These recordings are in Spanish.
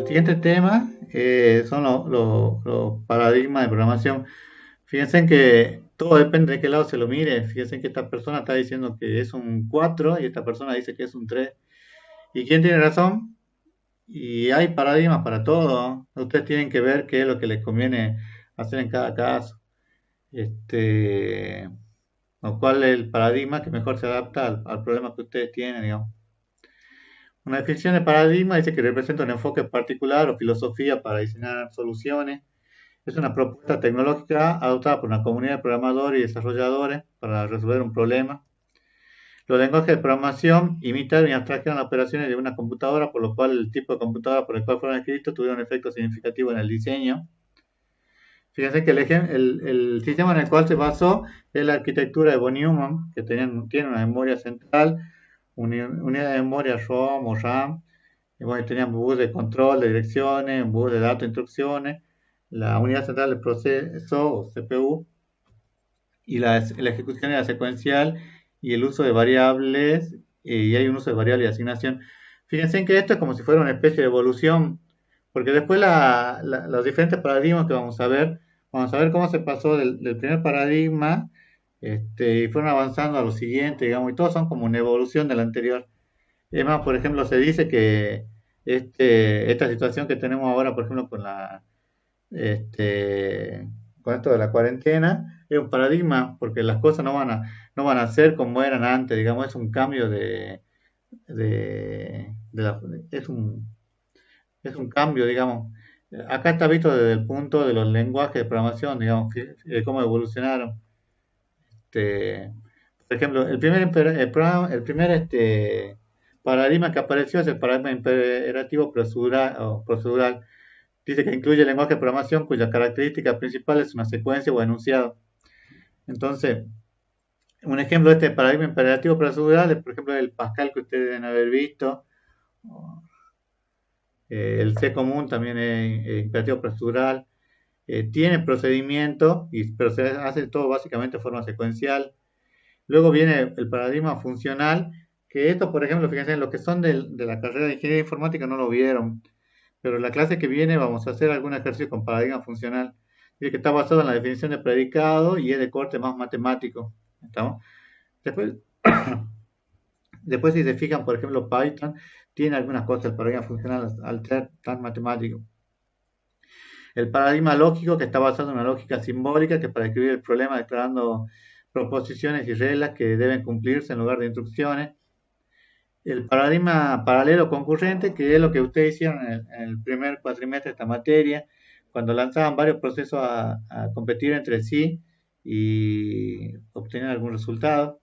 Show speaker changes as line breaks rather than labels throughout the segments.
siguiente tema son los paradigmas de programación. Fíjense que todo depende de qué lado se lo mire. Fíjense que esta persona está diciendo que es un 4 y esta persona dice que es un 3. ¿Y quién tiene razón? Y hay paradigmas para todo. Ustedes tienen que ver qué es lo que les conviene hacer en cada caso. Este, o cuál es el paradigma que mejor se adapta al problema que ustedes tienen, digamos. Una definición de paradigma dice que representa un enfoque particular o filosofía para diseñar soluciones. Es una propuesta tecnológica adoptada por una comunidad de programadores y desarrolladores para resolver un problema. Los lenguajes de programación imitaron y abstrajeron las operaciones de una computadora, por lo cual el tipo de computadora por el cual fueron escritos tuvieron un efecto significativo en el diseño. Fíjense que el sistema en el cual se basó es la arquitectura de von Neumann, que tiene una memoria central, unidad de memoria ROM o RAM, y bueno, tenían bus de control de direcciones, un bus de datos de instrucciones, la unidad central del proceso o CPU, y la ejecución era secuencial y el uso de variables, y hay un uso de variables de asignación. Fíjense en que esto es como si fuera una especie de evolución, porque después los diferentes paradigmas que vamos a ver cómo se pasó del primer paradigma y fueron avanzando a lo siguiente, digamos, y todos son como una evolución del anterior. Es más, por ejemplo, se dice que esta situación que tenemos ahora, por ejemplo, con esto de la cuarentena, es un paradigma, porque las cosas no van a ser como eran antes, digamos, es un cambio de es un cambio, digamos. Acá está visto desde el punto de los lenguajes de programación, digamos, cómo evolucionaron. Este, por ejemplo, el primer paradigma que apareció es el paradigma imperativo procedural. Dice que incluye el lenguaje de programación cuya característica principal es una secuencia o enunciado. Entonces, un ejemplo de este paradigma imperativo procedural es, por ejemplo, el Pascal que ustedes deben haber visto. El C común también es imperativo procedural. Tiene procedimiento, pero se hace todo básicamente de forma secuencial. Luego viene el paradigma funcional, que esto, por ejemplo, fíjense, los que son de la carrera de ingeniería informática no lo vieron, pero en la clase que viene vamos a hacer algún ejercicio con paradigma funcional. Dice que está basado en la definición de predicado y es de corte más matemático. ¿Estamos? Después, después, si se fijan, por ejemplo, Python tiene algunas cosas del paradigma funcional al ser tan matemático. El paradigma lógico, que está basado en una lógica simbólica, que para escribir el problema declarando proposiciones y reglas que deben cumplirse en lugar de instrucciones. El paradigma paralelo concurrente, que es lo que ustedes hicieron en el primer cuatrimestre de esta materia, cuando lanzaban varios procesos a competir entre sí y obtener algún resultado.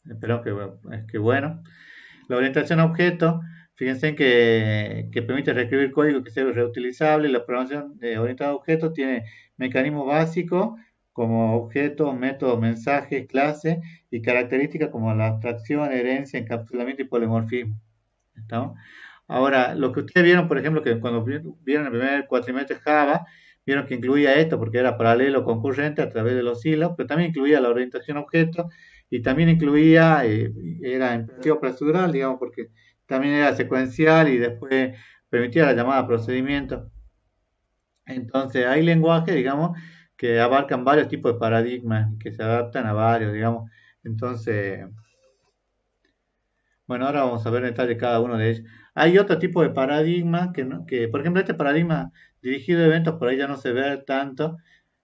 Espero que bueno. La orientación a objetos, fíjense que permite reescribir código que sea reutilizable. La programación orientada a objetos tiene mecanismos básicos como objetos, métodos, mensajes, clases y características como la abstracción, herencia, encapsulamiento y polimorfismo. ¿Estamos? Ahora, lo que ustedes vieron, por ejemplo, que cuando vieron el primer cuatrimestre Java, vieron que incluía esto porque era paralelo concurrente a través de los hilos, pero también incluía la orientación a objetos y también incluía, era imperativo procedural, digamos, porque también era secuencial y después permitía la llamada a procedimiento. Entonces, hay lenguajes, digamos, que abarcan varios tipos de paradigmas y que se adaptan a varios, digamos. Entonces, bueno, ahora vamos a ver en detalle cada uno de ellos. Hay otro tipo de paradigma que, por ejemplo, este paradigma dirigido a eventos por ahí ya no se ve tanto,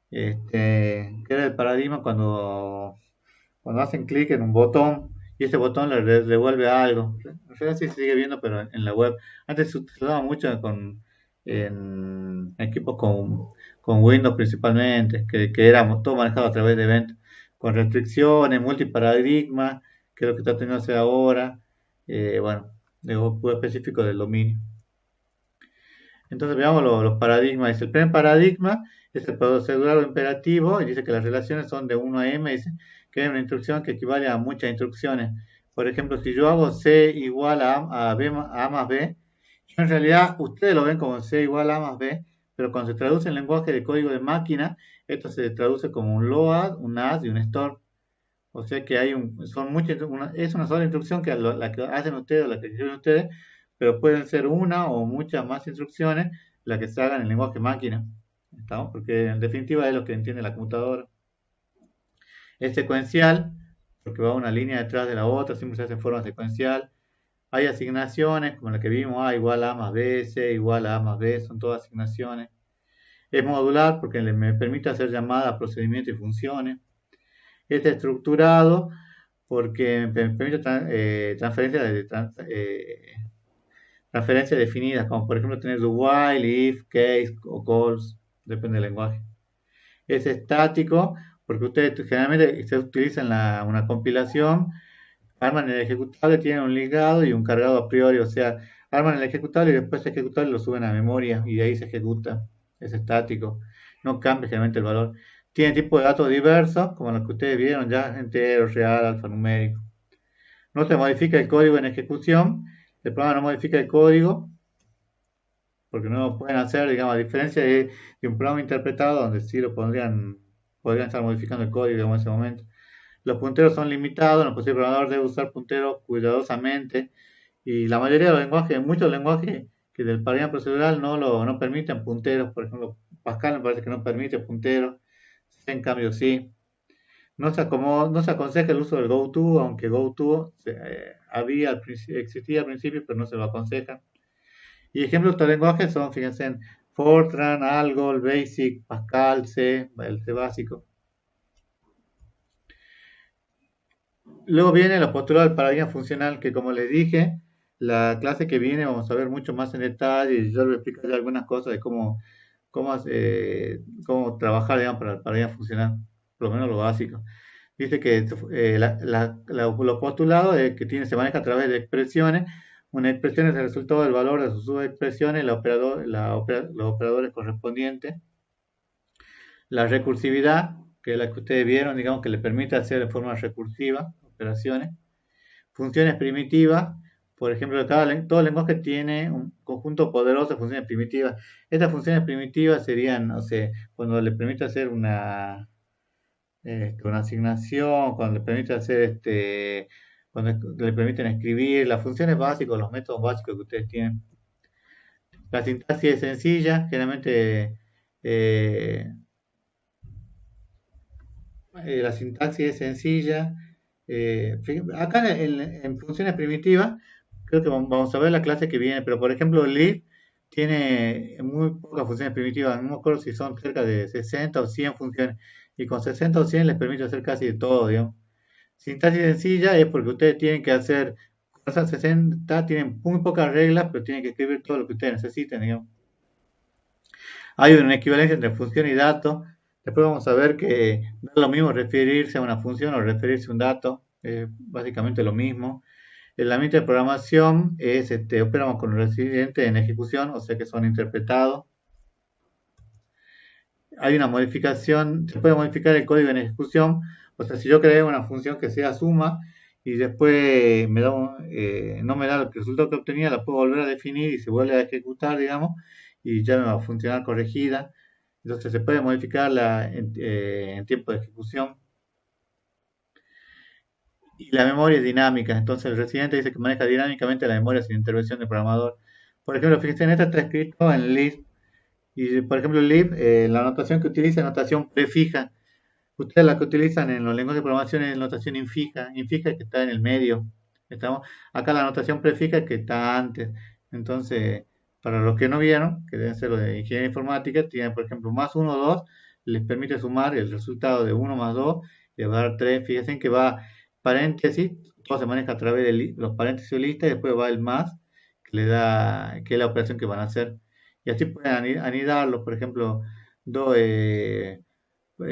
que era el paradigma cuando hacen clic en un botón y ese botón le devuelve algo. En realidad sí se sigue viendo, pero en la web. Antes se usaba mucho en equipos con Windows principalmente, que era todo manejado a través de eventos, con restricciones, multiparadigma, que es lo que está teniendo que hacer ahora. Bueno, de específico del dominio. Entonces veamos los paradigmas. El primer paradigma es el procedural o imperativo y dice que las relaciones son de 1 a m, dice que hay una instrucción que equivale a muchas instrucciones. Por ejemplo, si yo hago C igual a más B, en realidad ustedes lo ven como C igual a más B, pero cuando se traduce en lenguaje de código de máquina, esto se traduce como un load, un add y un store. O sea que es una sola instrucción que la que hacen ustedes o la que escriben ustedes, pero pueden ser una o muchas más instrucciones las que se hagan en lenguaje máquina, ¿estamos? Porque en definitiva es lo que entiende la computadora. Es secuencial, porque va una línea detrás de la otra, siempre se hace en forma secuencial. Hay asignaciones, como la que vimos, A igual a A más B, C igual a A más B, son todas asignaciones. Es modular porque me permite hacer llamadas a procedimientos y funciones. Es estructurado porque me permite transferencias definidas, como por ejemplo tener do while, if, case o calls, depende del lenguaje. Es estático porque ustedes generalmente se utiliza en una compilación, arman el ejecutable, tienen un ligado y un cargado a priori, o sea, arman el ejecutable y después ese ejecutable lo suben a memoria y de ahí se ejecuta. Es estático, no cambia generalmente el valor. Tiene tipo de datos diversos, como los que ustedes vieron ya, entero, real, alfanumérico. No se modifica el código en ejecución, el programa no modifica el código, porque no lo pueden hacer, digamos, a diferencia de un programa interpretado, donde sí podrían estar modificando el código digamos, en ese momento. Los punteros son limitados, el programador debe usar punteros cuidadosamente, y la mayoría de los lenguajes, muchos lenguajes que del paradigma procedural no permiten punteros, por ejemplo, Pascal me parece que no permite punteros, en cambio sí. No se aconseja el uso del GoTo, aunque GoTo existía al principio, pero no se lo aconseja. Y ejemplos de estos lenguajes son, fíjense, en Fortran, Algol, Basic, Pascal, C, el C básico. Luego viene los postulados del paradigma funcional, que como les dije, la clase que viene vamos a ver mucho más en detalle y yo les voy a explicar ya algunas cosas de cómo trabajar digamos, para el paradigma funcional, por lo menos lo básico. Dice que los postulados se maneja a través de expresiones. Una expresión es el resultado del valor de sus subexpresiones, los operadores correspondientes. La recursividad, que es la que ustedes vieron, digamos que le permite hacer de forma recursiva operaciones. Funciones primitivas, por ejemplo, todo lenguaje tiene un conjunto poderoso de funciones primitivas. Estas funciones primitivas serían, no sé, cuando le permite hacer una asignación, cuando le permite hacer cuando le permiten escribir, las funciones básicas, los métodos básicos que ustedes tienen. La sintaxis es sencilla, generalmente la sintaxis es sencilla. Acá en funciones primitivas, creo que vamos a ver la clase que viene, pero por ejemplo lib tiene muy pocas funciones primitivas, no me acuerdo si son cerca de 60 o 100 funciones, y con 60 o 100 les permite hacer casi de todo, digamos. Sintaxis sencilla es porque ustedes tienen que hacer, con esas 60 tienen muy pocas reglas, pero tienen que escribir todo lo que ustedes necesiten, digamos. Hay una equivalencia entre función y dato. Después vamos a ver que no es lo mismo referirse a una función o referirse a un dato, básicamente lo mismo. El ambiente de programación operamos con los residentes en ejecución, o sea que son interpretados. Hay una modificación, se puede modificar el código en ejecución, o sea, si yo creé una función que sea suma y después no me da el resultado que obtenía, la puedo volver a definir y se vuelve a ejecutar, digamos, y ya me va a funcionar corregida. Entonces se puede modificarla en tiempo de ejecución. Y la memoria es dinámica, entonces el residente dice que maneja dinámicamente la memoria sin intervención del programador. Por ejemplo, fíjense, en esta está escrito en lib, y por ejemplo lib, la notación que utiliza es notación prefija. Ustedes la que utilizan en los lenguajes de programación es notación infija que está en el medio. Acá la notación prefija que está antes. Entonces, para los que no vieron, que deben ser los de ingeniería informática, tienen por ejemplo más 1, 2, les permite sumar el resultado de 1 más 2, le va a dar 3. Fíjense que va paréntesis, todo se maneja a través de los paréntesis o listas, y después va el más, que es la operación que van a hacer. Y así pueden anidarlos, por ejemplo, el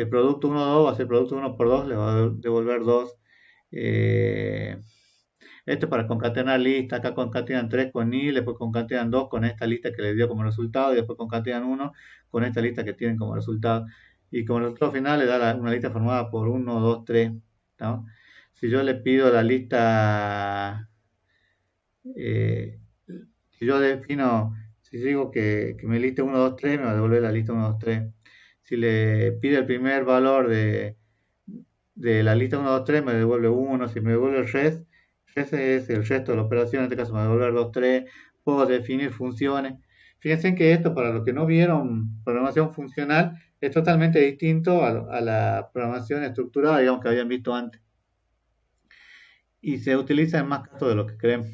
producto 1, 2 va a ser producto 1 por 2, le va a devolver 2. Esto es para concatenar listas, acá concatenan 3 con nil, después concatenan 2 con esta lista que les dio como resultado, y después concatenan 1 con esta lista que tienen como resultado. Y como resultado final le da una lista formada por 1, 2, 3. ¿no? Si yo le pido la lista, si yo defino, si digo que me liste 1, 2, 3, me va a devolver la lista 1, 2, 3. Si le pido el primer valor de la lista 1, 2, 3, me devuelve 1. Si me devuelve el res es el resto de la operación, en este caso me va a devolver 2, 3. puedo definir funciones. Fíjense que esto, para los que no vieron programación funcional, es totalmente distinto a la programación estructurada, digamos, que habían visto antes. Y se utiliza en más casos de lo que creemos.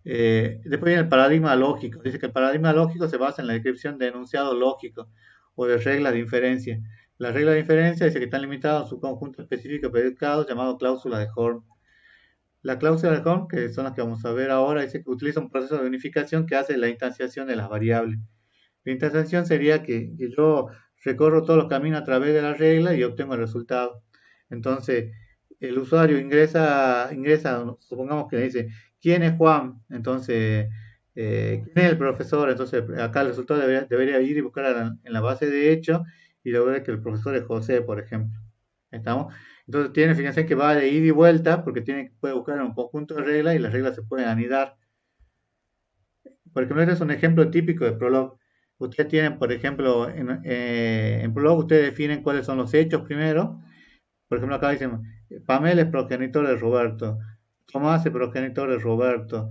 Después viene el paradigma lógico. Dice que el paradigma lógico se basa en la descripción de enunciados lógicos o de reglas de inferencia. Las reglas de inferencia dice que están limitadas a su conjunto específico de predicados llamado cláusula de Horn. La cláusula de Horn, que son las que vamos a ver ahora, dice que utiliza un proceso de unificación que hace la instanciación de las variables. La instanciación sería que yo recorro todos los caminos a través de la regla y obtengo el resultado. Entonces, el usuario ingresa, supongamos que le dice, ¿quién es Juan? Entonces, ¿quién es el profesor? Entonces, acá el resultado debería ir y buscar en la base de hechos y lograr que el profesor es José, por ejemplo. ¿Estamos? Entonces, fíjense que va de ida y vuelta porque puede buscar en un conjunto de reglas y las reglas se pueden anidar. Por ejemplo, este es un ejemplo típico de Prolog. Ustedes tienen, por ejemplo, en Prolog ustedes definen cuáles son los hechos primero. Por ejemplo, acá dicen, Pamela es progenitor de Roberto, Tomás es progenitor de Roberto,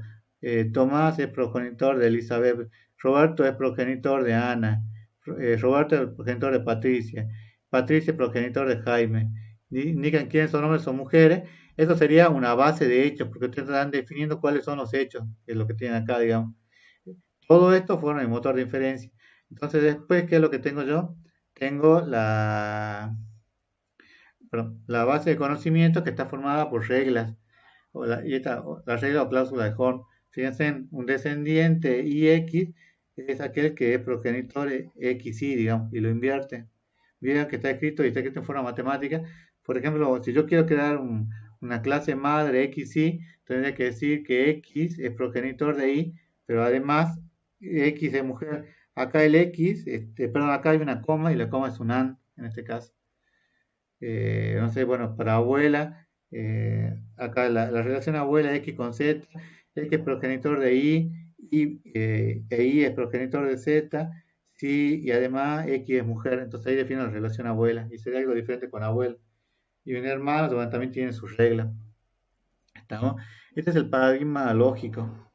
Tomás es progenitor de Elizabeth, Roberto es progenitor de Ana, Roberto es progenitor de Patricia, Patricia es progenitor de Jaime. Indican quiénes son hombres o mujeres. Eso sería una base de hechos, porque ustedes están definiendo cuáles son los hechos, que es lo que tienen acá, digamos. Todo esto forma el motor de inferencia. Entonces, después, ¿qué es lo que tengo yo? Tengo la base de conocimiento que está formada por reglas, la regla o cláusula de Horn. Fíjense, un descendiente IX es aquel que es progenitor XY, digamos, y lo invierte. Vieron que está escrito en forma matemática. Por ejemplo, si yo quiero crear una clase madre XY, tendría que decir que X es progenitor de Y, pero además X es mujer. Acá el X, perdón, acá hay una coma y la coma es un AND en este caso. No sé, bueno, para abuela, acá la relación abuela X con Z, X es progenitor de e Y es progenitor de Z, sí, y además X es mujer, entonces ahí defino la relación abuela, y sería algo diferente con abuelo. Y un hermano bueno, también tiene sus reglas. ¿Estamos? Este es el paradigma lógico.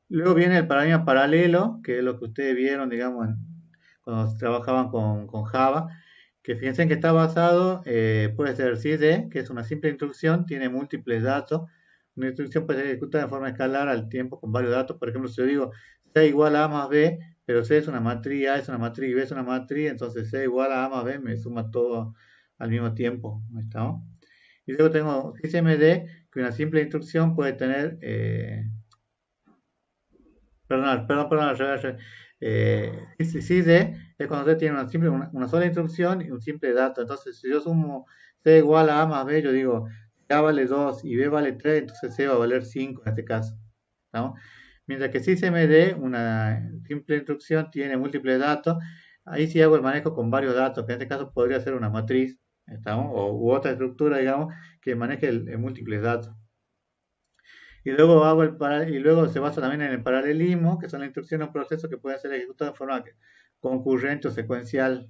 Luego viene el paradigma paralelo, que es lo que ustedes vieron, digamos, cuando trabajaban con Java, que fíjense que está basado, puede ser SysD, que es una simple instrucción, tiene múltiples datos. Una instrucción puede ser ejecutada de forma escalar al tiempo con varios datos. Por ejemplo, si yo digo C igual a más B, pero C es una matriz, A es una matriz, B es una matriz, entonces C igual a más B me suma todo al mismo tiempo. ¿Estamos? Y luego tengo SysMD, que una simple instrucción puede tener, perdón, al revés. SysD es cuando usted tiene una sola instrucción y un simple dato. Entonces, si yo sumo C igual a A más B, yo digo A vale 2 y B vale 3, entonces C va a valer 5 en este caso. ¿Estamos? Mientras que SysMD, una simple instrucción, tiene múltiples datos. Ahí sí hago el manejo con varios datos, que en este caso podría ser una matriz, ¿estamos? U otra estructura, digamos, que maneje el múltiples datos. Y luego se basa también en el paralelismo, que son las instrucciones o procesos que pueden ser ejecutados de forma concurrente o secuencial.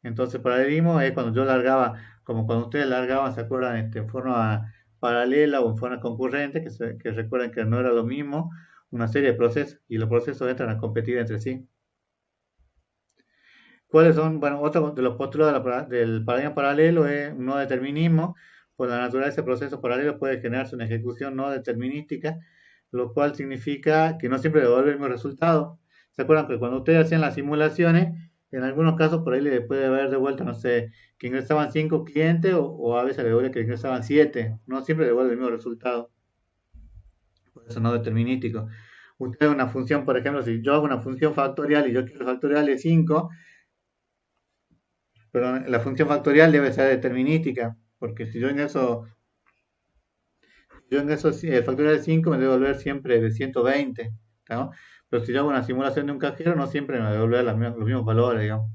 Entonces, paralelismo es cuando yo largaba, como cuando ustedes largaban, ¿se acuerdan? En forma paralela o en forma concurrente, que recuerden que no era lo mismo, una serie de procesos, y los procesos entran a competir entre sí. ¿Cuáles son? Bueno, otro de los postulados del paradigma paralelo es un no determinismo. Por la naturaleza de procesos paralelos puede generarse una ejecución no determinística, lo cual significa que no siempre devuelve el mismo resultado. ¿Se acuerdan que cuando ustedes hacían las simulaciones, en algunos casos por ahí le puede haber devuelto, no sé, que ingresaban 5 clientes o a veces le devuelve que ingresaban 7? No siempre devuelve el mismo resultado. Por eso no determinístico. Usted una función, por ejemplo, si yo hago una función factorial y yo quiero factorial de 5, pero la función factorial debe ser determinística, porque si yo ingreso el factorial de 5 me debe devolver siempre de 120, ¿no? Pero si yo hago una simulación de un cajero no siempre me va a devolver los mismos valores, digamos.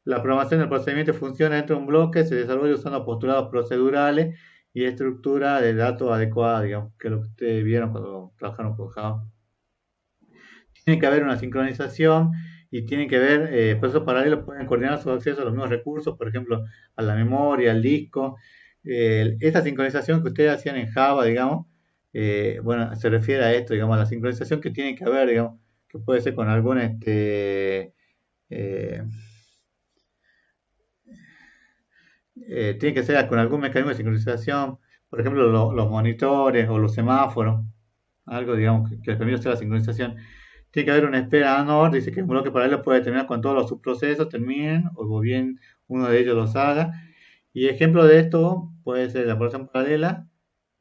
La programación del procedimiento funciona dentro de un bloque, se desarrolla usando postulados procedurales y estructura de datos adecuada, digamos, que es lo que ustedes vieron cuando trabajaron con Java. Tiene que haber una sincronización y tienen que ver, procesos paralelos pueden coordinar su acceso a los mismos recursos, por ejemplo, a la memoria, al disco. Esta sincronización que ustedes hacían en Java, digamos, bueno, se refiere a esto, digamos, a la sincronización que tiene que haber, digamos, que puede ser con algún, eh, tiene que ser con algún mecanismo de sincronización, por ejemplo, los monitores o los semáforos, algo, digamos, que les permita hacer la sincronización. Tiene que haber una espera ANOR, dice que un bloque paralelo puede terminar cuando todos los subprocesos terminen, o bien uno de ellos los haga. Y ejemplo de esto puede ser la operación paralela,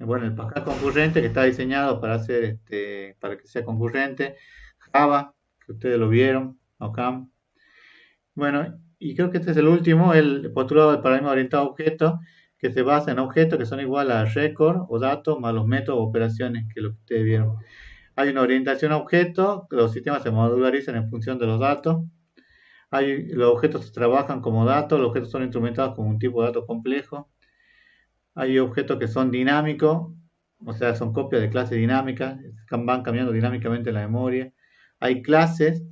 bueno, el Pascal concurrente que está diseñado para hacer para que sea concurrente, Java, que ustedes lo vieron, OCaml. Bueno, y creo que este es el último, el postulado del paradigma orientado a objetos, que se basa en objetos que son igual a récord o datos más los métodos o operaciones que lo que ustedes vieron. Hay una orientación a objetos, los sistemas se modularizan en función de los datos. Los objetos se trabajan como datos, los objetos son instrumentados como un tipo de dato complejo. Hay objetos que son dinámicos, o sea, son copias de clases dinámicas, van cambiando dinámicamente la memoria. Hay clases,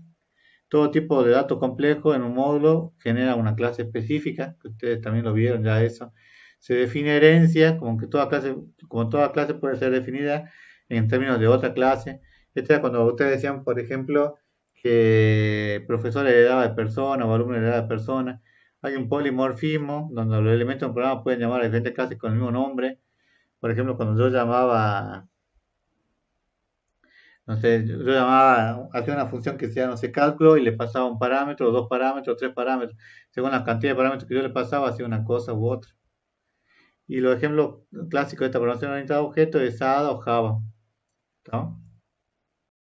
todo tipo de datos complejos en un módulo genera una clase específica, que ustedes también lo vieron ya eso. Se define herencia, como toda clase puede ser definida en términos de otra clase. Esto es cuando ustedes decían, por ejemplo, que el profesor heredaba de persona o alumno heredaba de persona. Hay un polimorfismo, donde los elementos de un programa pueden llamar a diferentes clases con el mismo nombre. Por ejemplo, cuando yo llamaba, no sé, yo llamaba, hacía una función que sea, no sé, cálculo y le pasaba un parámetro, dos parámetros, tres parámetros. Según la cantidad de parámetros que yo le pasaba, hacía una cosa u otra. Y los ejemplos clásicos de esta programación orientada a objetos es ADA o Java, ¿no?